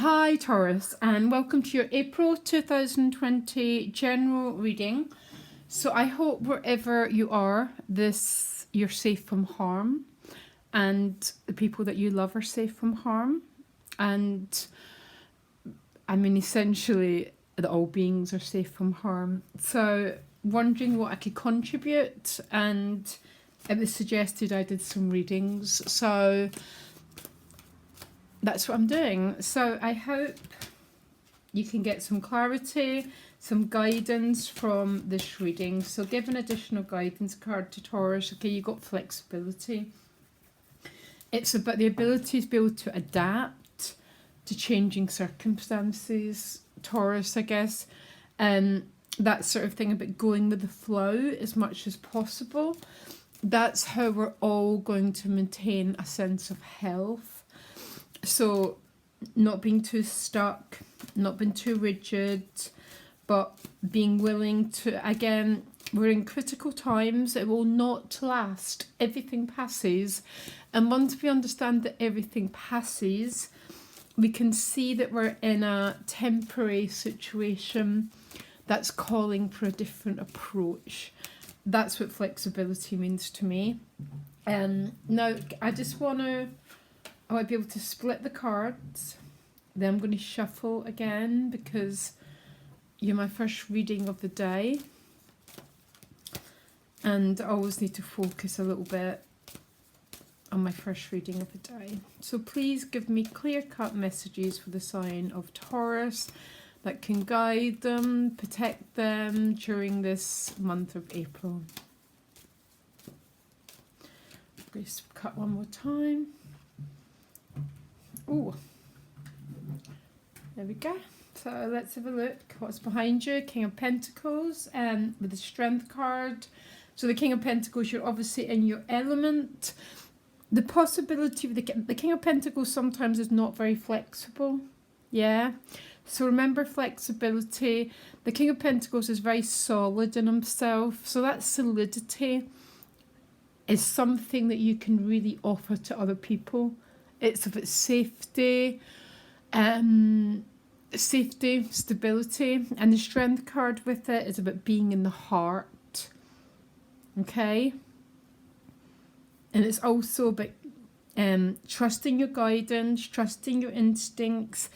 Hi Taurus, and welcome to your April 2020 general reading. So I hope wherever you are, you're safe from harm, and the people that you love are safe from harm, and I mean essentially that all beings are safe from harm. So wondering what I could contribute, and it was suggested I did some readings, so that's what I'm doing. So I hope you can get some clarity, some guidance from this reading. So give an additional guidance card to Taurus. Okay, you got flexibility. It's about the ability to be able to adapt to changing circumstances, Taurus, I guess. That sort of thing about going with the flow as much as possible. That's how we're all going to maintain a sense of health. So not being too stuck, not being too rigid, but being willing to, again, we're in critical times. It will not last. Everything passes. And once we understand that everything passes, we can see that we're in a temporary situation that's calling for a different approach. That's what flexibility means to me. Now, I might be able to split the cards. Then I'm going to shuffle again because you're my first reading of the day. And I always need to focus a little bit on my first reading of the day. So please give me clear-cut messages for the sign of Taurus that can guide them, protect them during this month of April. Just cut one more time. Oh, there we go. So let's have a look. What's behind you? King of Pentacles, with the Strength card. So the King of Pentacles, you're obviously in your element. The possibility of the King of Pentacles sometimes is not very flexible. Yeah. So remember flexibility. The King of Pentacles is very solid in himself. So that solidity is something that you can really offer to other people. It's about safety, stability, and the Strength card with it is about being in the heart. Okay? And it's also about trusting your guidance, trusting your instincts.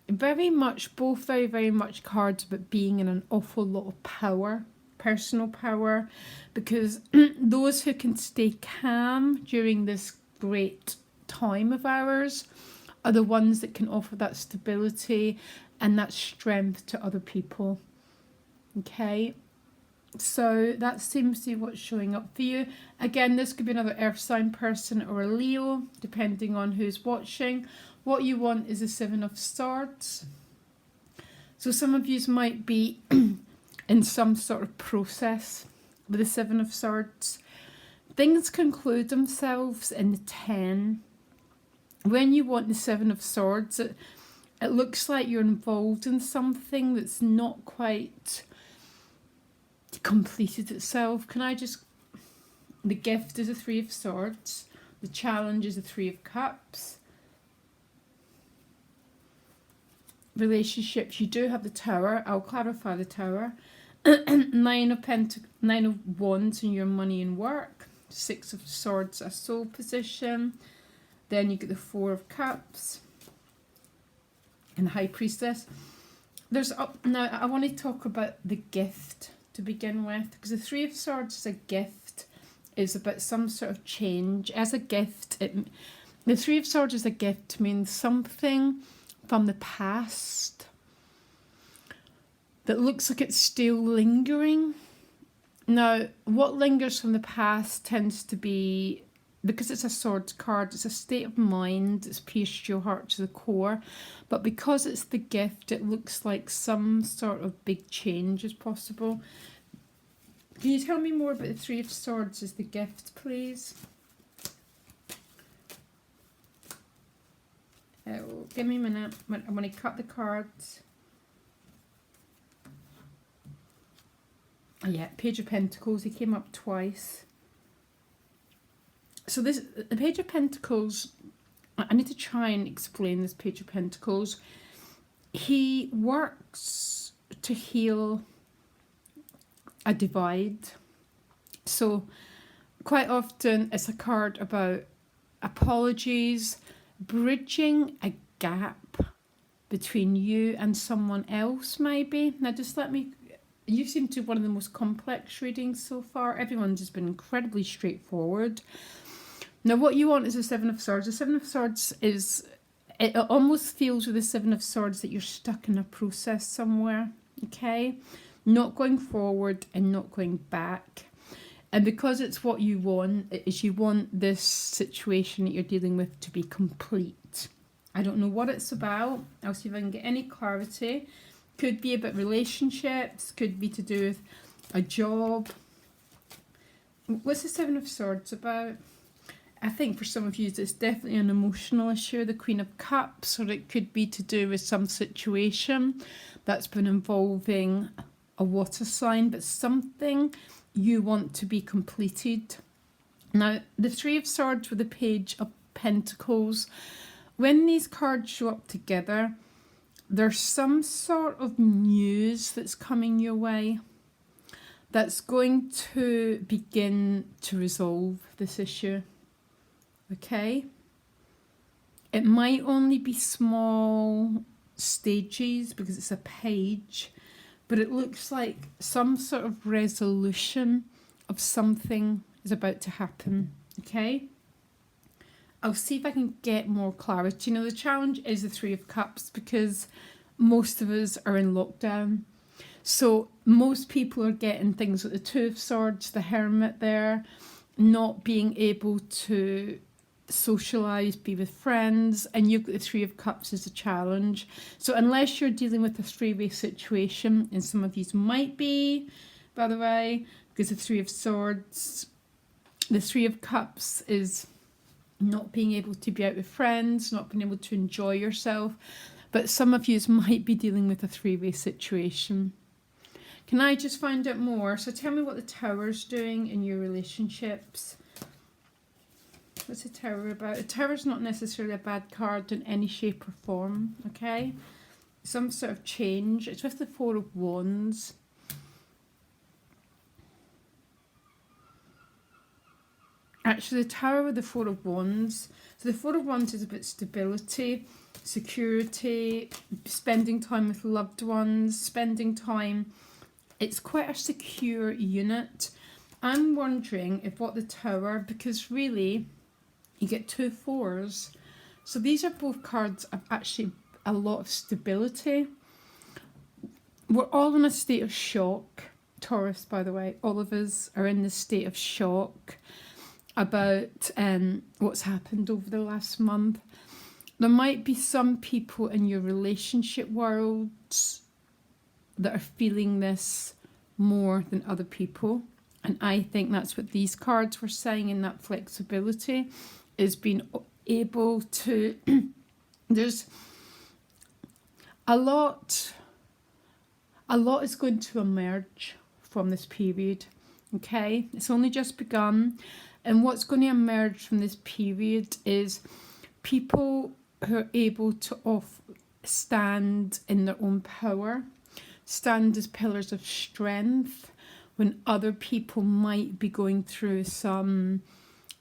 Very much cards about being in an awful lot of power, personal power, because those who can stay calm during this great time of ours are the ones that can offer that stability and that strength to other people. Okay, so that seems to be what's showing up for you. Again, this could be another earth sign person or a Leo, depending on who's watching. What you want is a Seven of Swords. So some of you might be in some sort of process with the Seven of Swords. Things conclude themselves in the 10. When you want the Seven of Swords, it looks like you're involved in something that's not quite completed itself. The gift is a Three of Swords. The challenge is a Three of Cups. Relationships, you do have the Tower. I'll clarify the Tower. Nine of Wands in your money and work. Six of Swords, a soul position. Then you get the Four of Cups and the High Priestess. Now I want to talk about the gift to begin with, because the Three of Swords is a gift, is about some sort of change. As a gift, the Three of Swords is a gift, means something from the past that looks like it's still lingering. Now, what lingers from the past tends to be, because it's a swords card, it's a state of mind, it's pierced your heart to the core. But because it's the gift, it looks like some sort of big change is possible. Can you tell me more about the Three of Swords as the gift, please? Give me a minute. I'm going to cut the cards. Oh yeah, Page of Pentacles. He came up twice. So the Page of Pentacles, I need to try and explain this Page of Pentacles. he works to heal a divide. So quite often it's a card about apologies, bridging a gap between you and someone else, maybe. Now just let me, you seem to be one of the most complex readings so far. Everyone's just been incredibly straightforward. Now what you want is the Seven of Swords. The Seven of Swords is, it almost feels with the Seven of Swords that you're stuck in a process somewhere, okay? Not going forward and not going back. And because it's what you want, it is you want this situation that you're dealing with to be complete. I don't know what it's about. I'll see if I can get any clarity. Could be about relationships, could be to do with a job. What's the Seven of Swords about? I think for some of you it's definitely an emotional issue, the Queen of Cups, or it could be to do with some situation that's been involving a water sign, but something you want to be completed. Now, the Three of Swords with the Page of Pentacles, when these cards show up together, there's some sort of news that's coming your way that's going to begin to resolve this issue. Okay? It might only be small stages because it's a page, but it looks like some sort of resolution of something is about to happen. Okay? I'll see if I can get more clarity. You know, the challenge is the Three of Cups because most of us are in lockdown. So most people are getting things like the Two of Swords, the Hermit there, not being able to socialise, be with friends, and you've got the Three of Cups as a challenge. So unless you're dealing with a three-way situation, and some of these might be, by the way, because the Three of Swords, the Three of Cups is not being able to be out with friends, not being able to enjoy yourself, but some of you might be dealing with a three-way situation. Can I just find out more? So tell me what the Tower's doing in your relationships. What's the Tower about? The Tower's not necessarily a bad card in any shape or form, okay? Some sort of change. It's with the Four of Wands. Actually, the Tower with the Four of Wands. So the Four of Wands is about stability, security, spending time with loved ones, spending time. It's quite a secure unit. I'm wondering if what the Tower, because really, you get two fours. So these are both cards of actually a lot of stability. We're all in a state of shock. Taurus, by the way, all of us are in this state of shock about what's happened over the last month. There might be some people in your relationship world that are feeling this more than other people. And I think that's what these cards were saying in that flexibility, is being able to, there's a lot is going to emerge from this period, okay? It's only just begun. And what's going to emerge from this period is people who are able to stand in their own power, stand as pillars of strength when other people might be going through some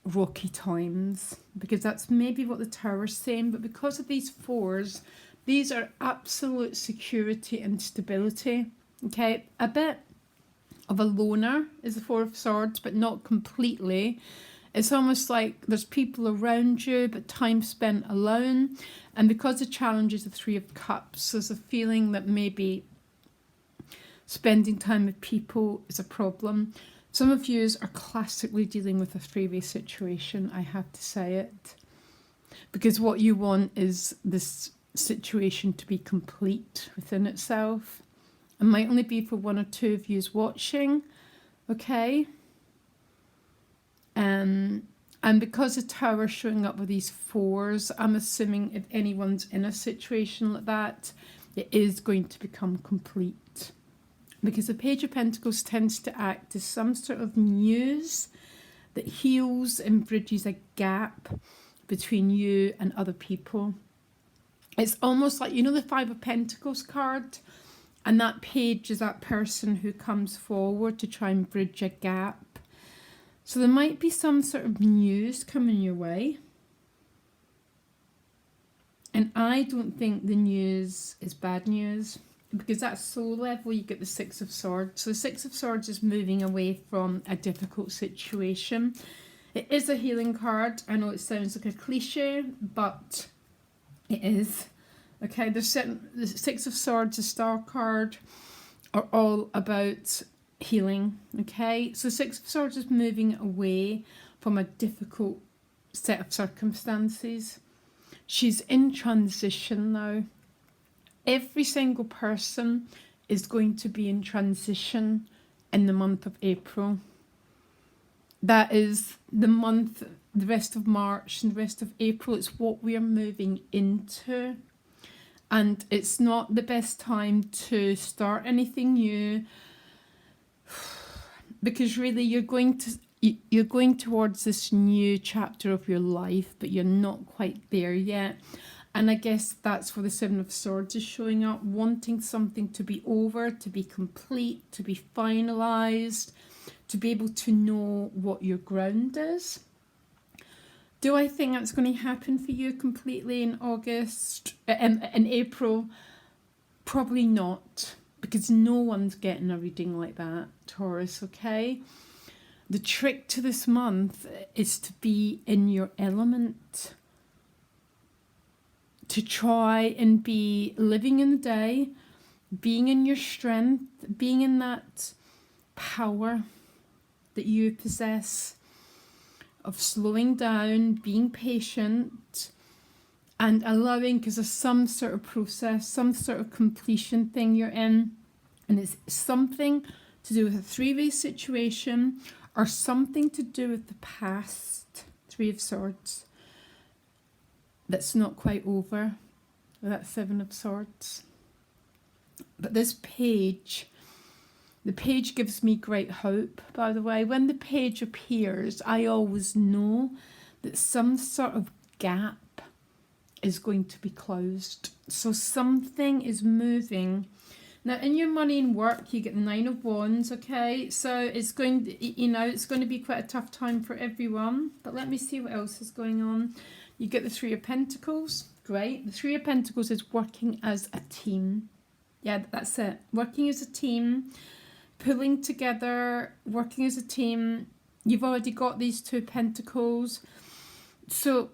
rocky times, because that's maybe what the Tower's saying. But because of these fours, these are absolute security and stability, okay? A bit of a loner is the Four of Swords, but not completely. It's almost like there's people around you, but time spent alone. And because the challenge is the Three of Cups, there's a feeling that maybe spending time with people is a problem. Some of you are classically dealing with a three-way situation, I have to say it. Because what you want is this situation to be complete within itself. It might only be for one or two of you watching, okay? And because the Tower's showing up with these fours, I'm assuming if anyone's in a situation like that, it is going to become complete. Because the Page of Pentacles tends to act as some sort of news that heals and bridges a gap between you and other people. It's almost like, you know, the Five of Pentacles card, and that page is that person who comes forward to try and bridge a gap. So there might be some sort of news coming your way. And I don't think the news is bad news, because at soul level you get the Six of Swords. So the Six of Swords is moving away from a difficult situation. It is a healing card. I know it sounds like a cliche, but it is. Okay, the Six of Swords, the Star card, are all about healing. Okay, so Six of Swords is moving away from a difficult set of circumstances. She's in transition now. Every single person is going to be in transition in the month of April. That is the month, the rest of March and the rest of April. It's what we are moving into. And it's not the best time to start anything new, because really you're going towards this new chapter of your life, but you're not quite there yet. And I guess that's where the Seven of Swords is showing up, wanting something to be over, to be complete, to be finalized, to be able to know what your ground is. Do I think that's going to happen for you completely in April? Probably not, because no one's getting a reading like that, Taurus, okay? The trick to this month is to be in your element, to try and be living in the day, being in your strength, being in that power that you possess, of slowing down, being patient, and allowing, because there's some sort of process, some sort of completion thing you're in, and it's something to do with a three-way situation or something to do with the past, Three of Swords, that's not quite over, that Seven of Swords. But this page, the page gives me great hope, by the way. When the page appears, I always know that some sort of gap is going to be closed. So something is moving. Now, in your money and work, you get the Nine of Wands, okay? So it's going to, it's going to be quite a tough time for everyone. But let me see what else is going on. You get the Three of Pentacles. Great. The Three of Pentacles is working as a team. Yeah, that's it. Working as a team. Pulling together, working as a team. You've already got these Two Pentacles. So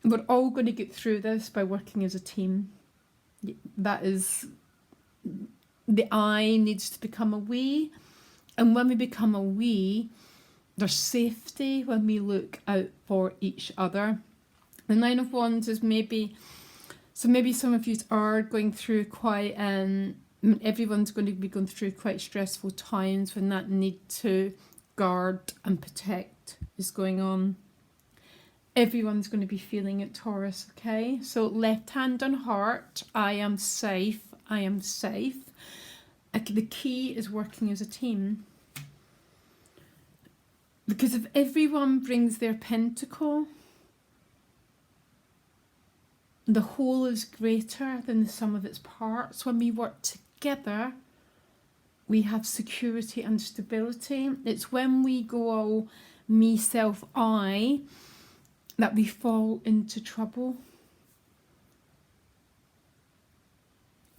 we're all going to get through this by working as a team. That is, the I needs to become a we. And when we become a we, there's safety when we look out for each other. The Nine of Wands is maybe some of you are going through quite everyone's going to be going through quite stressful times when that need to guard and protect is going on. Everyone's going to be feeling it, Taurus, okay? So left hand on heart, I am safe, I am safe. The key is working as a team. Because if everyone brings their pentacle, the whole is greater than the sum of its parts. When we work together, we have security and stability. It's when we go all me, self, I, that we fall into trouble.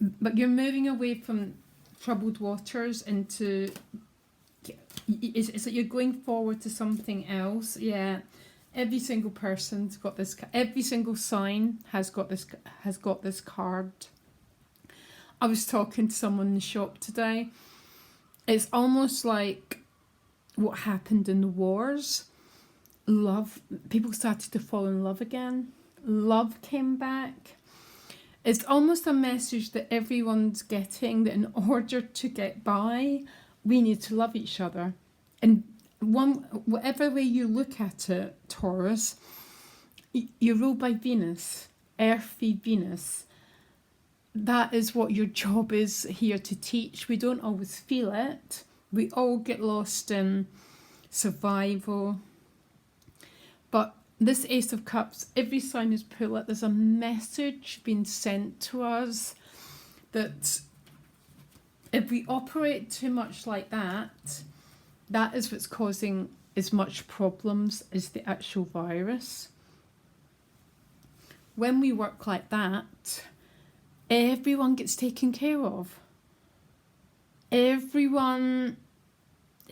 But you're moving away from troubled waters into, it's like you're going forward to something else. Yeah. Every single person's got this. Every single sign has got this card. I was talking to someone in the shop today. It's almost like what happened in the wars. Love. People started to fall in love again. Love came back. It's almost a message that everyone's getting, that in order to get by, we need to love each other. And whatever way you look at it, Taurus, you're ruled by Venus, earthy Venus. That is what your job is here to teach. We don't always feel it. We all get lost in survival. But this Ace of Cups, every sign is pull it. There's a message being sent to us that if we operate too much like that, that is what's causing as much problems as the actual virus. When we work like that, everyone gets taken care of. Everyone,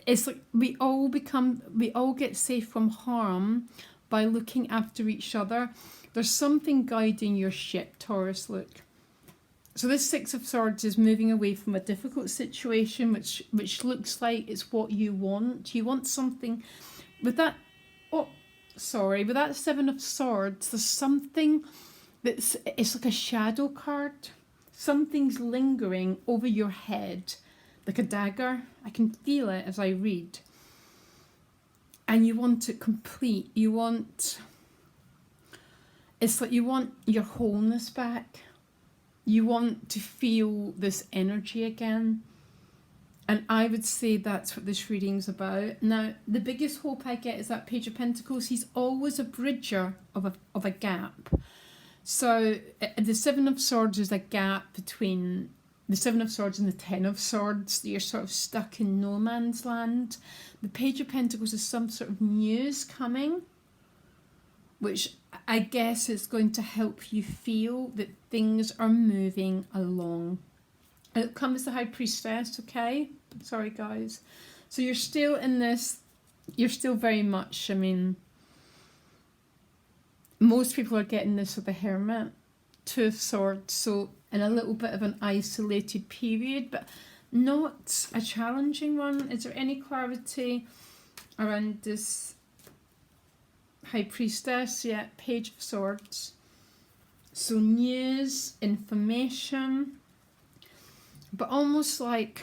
it's like we all get safe from harm by looking after each other. There's something guiding your ship, Taurus, look. So this Six of Swords is moving away from a difficult situation, which looks like it's what you want. You want something with that, with that Seven of Swords, there's something it's like a shadow card. Something's lingering over your head, like a dagger. I can feel it as I read. And you want it complete. It's like you want your wholeness back. You want to feel this energy again. And I would say that's what this reading's about. Now, the biggest hope I get is that Page of Pentacles. He's always a bridger of a gap. So the Seven of Swords is a gap between the Seven of Swords and the Ten of Swords. You're sort of stuck in no man's land. The Page of Pentacles is some sort of news coming, which I guess is going to help you feel that things are moving along. It comes the High Priestess, okay? Sorry, guys. So you're still in this, you're still very much, I mean, most people are getting this with the Hermit, Two of Swords, so in a little bit of an isolated period, but not a challenging one. Is there any clarity around this High Priestess? Yeah, Page of Swords. So news, information, but almost like,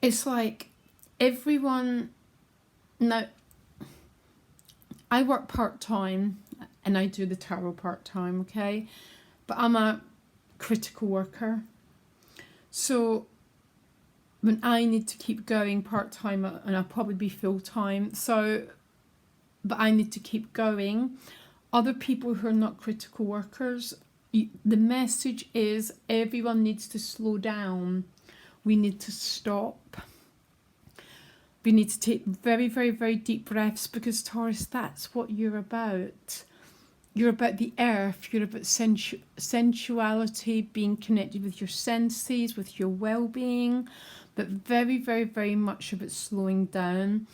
it's like everyone, now I work part-time and I do the tarot part-time, okay? But I'm a critical worker. So when I need to keep going part-time, and I'll probably be full-time, so, but I need to keep going. Other people who are not critical workers, the message is everyone needs to slow down. We need to stop. We need to take very, very, very deep breaths, because Taurus, that's what you're about. You're about the earth. You're about sensuality, being connected with your senses, with your well-being, but very, very, very much about slowing down.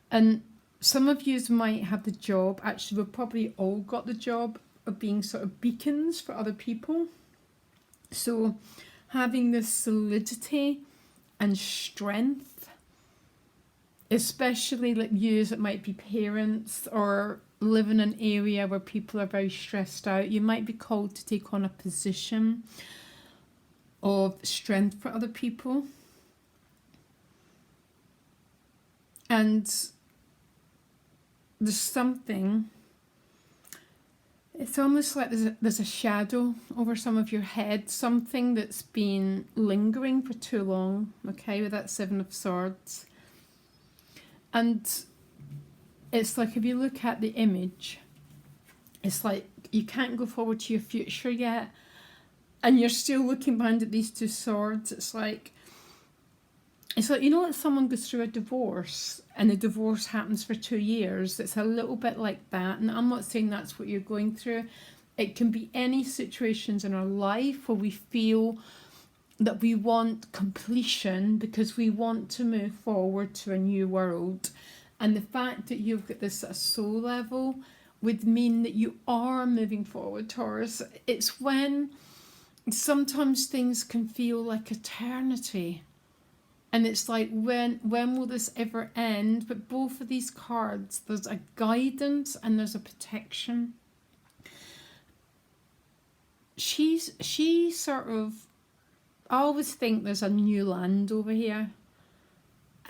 And some of you might have the job, actually we've probably all got the job of being sort of beacons for other people. So having this solidity and strength, especially like you that might be parents or live in an area where people are very stressed out, you might be called to take on a position of strength for other people. And there's something, it's almost like there's a shadow over some of your head, something that's been lingering for too long, okay, with that Seven of Swords. And it's like, if you look at the image, it's like you can't go forward to your future yet, and you're still looking behind at these two swords. It's like, you know, like someone goes through a divorce and the divorce happens for 2 years. It's a little bit like that. And I'm not saying that's what you're going through. It can be any situations in our life where we feel that we want completion because we want to move forward to a new world. And the fact that you've got this at a soul level would mean that you are moving forward, Taurus. It's when sometimes things can feel like eternity. And it's like, when will this ever end? But both of these cards, there's a guidance and there's a protection. She sort of, I always think there's a new land over here.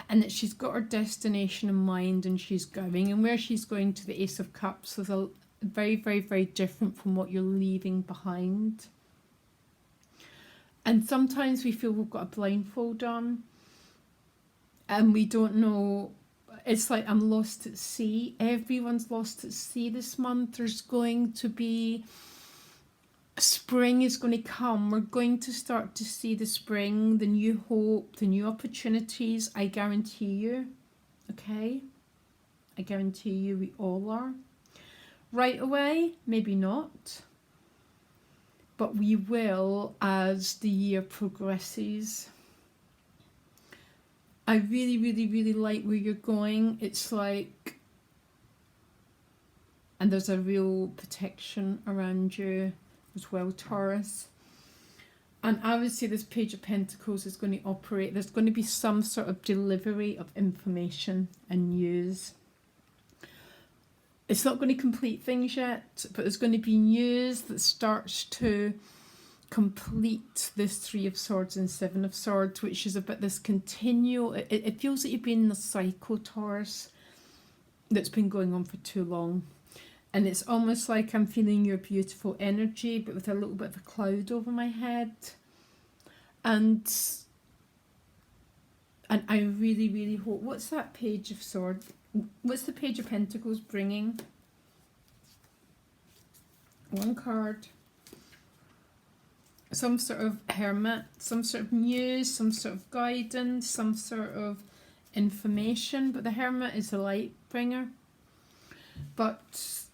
And that she's got her destination in mind and she's going. And where she's going to, the Ace of Cups, is a very, very, very different from what you're leaving behind. And sometimes we feel we've got a blindfold on. And we don't know it's like I'm lost at sea. Everyone's lost at sea this month. There's going to be, spring is going to come. We're going to start to see the spring, the new hope, the new opportunities. I guarantee you. Okay? I guarantee you we all are. Right away, maybe not. But we will as the year progresses. I really, really, really like where you're going. It's like, and there's a real protection around you as well, Taurus. And I would say this Page of Pentacles is going to operate. There's going to be some sort of delivery of information and news. It's not going to complete things yet, but there's going to be news that starts to complete this Three of Swords and Seven of Swords, which is about this continual, it feels like you've been in a cycle, Taurus, that's been going on for too long. And it's almost like I'm feeling your beautiful energy, but with a little bit of a cloud over my head. And I really, really hope, what's that Page of Swords? What's the Page of Pentacles bringing? One card. Some sort of hermit, some sort of news, some sort of guidance, some sort of information. But the hermit is a light bringer. But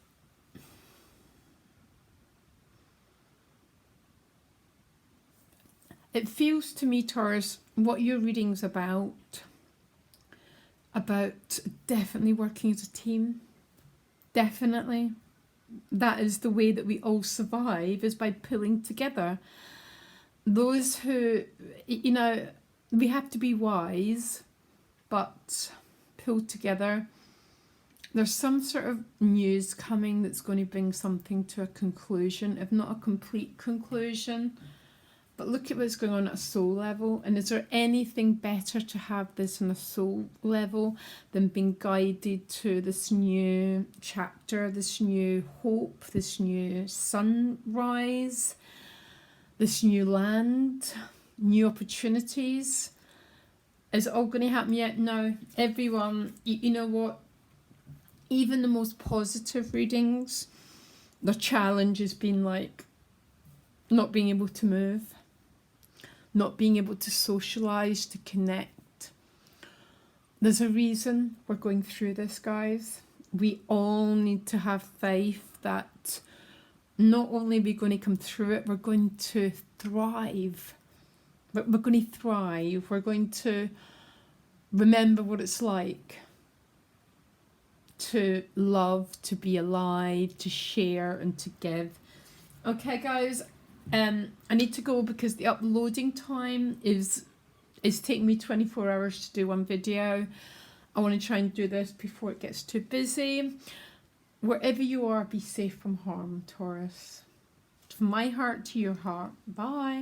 it feels to me, Taurus, what your reading's about definitely working as a team. Definitely. That is the way that we all survive, is by pulling together. Those who, you know, we have to be wise, but pull together. There's some sort of news coming that's going to bring something to a conclusion, if not a complete conclusion. But look at what's going on at a soul level. And is there anything better to have this on a soul level than being guided to this new chapter, this new hope, this new sunrise, this new land, new opportunities? Is it all going to happen yet? No. Everyone, you know what? Even the most positive readings, the challenge has been like not being able to move. Not being able to socialise, to connect. There's a reason we're going through this, guys. We all need to have faith that not only are we going to come through it, we're going to thrive. We're going to thrive. We're going to remember what it's like to love, to be alive, to share and to give. Okay, guys. I need to go because the uploading time is taking me 24 hours to do one video. I want to try and do this before it gets too busy. Wherever you are, be safe from harm, Taurus. From my heart to your heart. Bye.